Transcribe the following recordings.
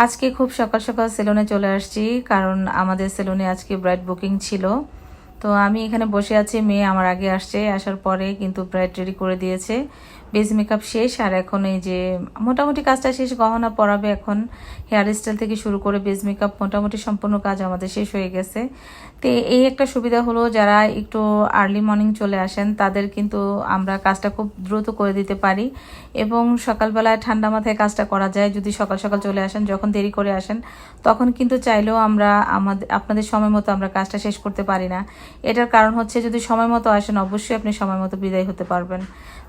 আজকে খুব সকাল সকাল সেলুনে চলে আসছি, কারণ আমাদের সেলুনে আজকে ব্রাইড বুকিং ছিল। তো আমি এখানে বসে আছি, মেয়ে আমার আগে আসছে, আসার পরে কিন্তু ব্রাইড রেডি করে দিয়েছে। বেস মেকআপ শেষ, আর এখন এই যে মোটামুটি কাজটা শেষ, গহনা পরাবে এখন। হেয়ার স্টাইল থেকে শুরু করে বেস মেকআপ মোটামুটি সম্পূর্ণ কাজ আমাদের শেষ হয়ে গেছে। তো এই একটা সুবিধা হলো, যারা একটু আর্লি মর্নিং চলে আসেন তাদের কিন্তু আমরা কাজটা খুব দ্রুত করে দিতে পারি, এবং সকালবেলায় ঠান্ডা মাথায় কাজটা করা যায়। যদি সকাল সকাল চলে আসেন, যখন দেরি করে আসেন তখন কিন্তু চাইলেও আমরা আপনাদের সময় মতো আমরা কাজটা শেষ করতে পারি না। এটার কারণ হচ্ছে, যদি সময় মতো আসেন অবশ্যই আপনি সময় মতো বিদায় হতে পারবেন।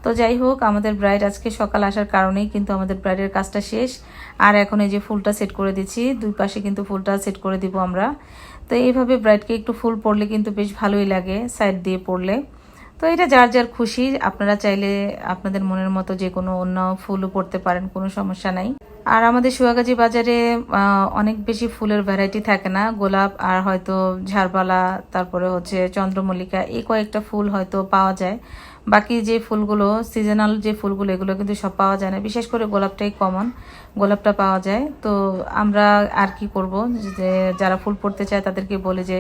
তো যাই হোক, আমাদের ব্রাইড আজকে সকাল আসার কারণেই কিন্তু আমাদের ব্রাইডের কাজটা শেষ। আর এখন এই যে ফুলটা সেট করে দিচ্ছি, দুই পাশে কিন্তু ফুলটা সেট করে দিব আমরা। তো এইভাবে ব্রাইডকে একটু ফুল পরলে কিন্তু বেশ ভালোই লাগে, সাইড দিয়ে পরলে। তো এটা যার যার খুশি, আপনারা চাইলে আপনাদের মনের মতো যে কোনো অন্য ফুলও পরতে পারেন, কোনো সমস্যা নাই। আর আমাদের সুয়াগাজী বাজারে অনেক বেশি ফুলের ভ্যারাইটি থাকে না, গোলাপ আর হয়তো ঝাড়বালা, তারপরে হচ্ছে চন্দ্রমল্লিকা, এই কয়েকটা ফুল হয়তো পাওয়া যায়। বাকি যে ফুলগুলো সিজনাল যে ফুলগুলো, এগুলো কিন্তু সব পাওয়া যায় না, বিশেষ করে গোলাপটাই কমন, গোলাপটা পাওয়া যায়। তো আমরা আর কি করব, যে যারা ফুল পড়তে চায় তাদেরকে বলে যে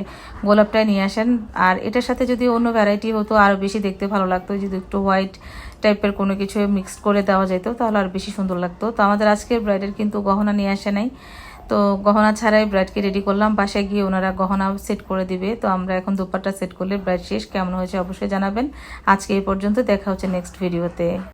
গোলাপটাই নিয়ে আসেন। আর এটার সাথে যদি অন্য ভ্যারাইটি হতো আরও বেশি দেখতে ভালো লাগতো, যদি একটু হোয়াইট টাইপের কোনো কিছু মিক্সড করে দেওয়া যেত তাহলে আর বেশি সুন্দর লাগতো। তো আমাদের আজকের ব্রাইডের কিন্তু গহনা নিয়ে আসে নাই, তো গহনা ছাড়াই ব্রাইডকে রেডি করলাম। বাসায় গিয়ে ওনারা গহনা সেট করে দিবে। তো আমরা এখন দুপাট্টা সেট করলে ব্রাইড শেষ। কেমন হয়েছে অবশ্যই জানাবেন। আজকে এই পর্যন্ত, দেখা হচ্ছে নেক্সট ভিডিওতে।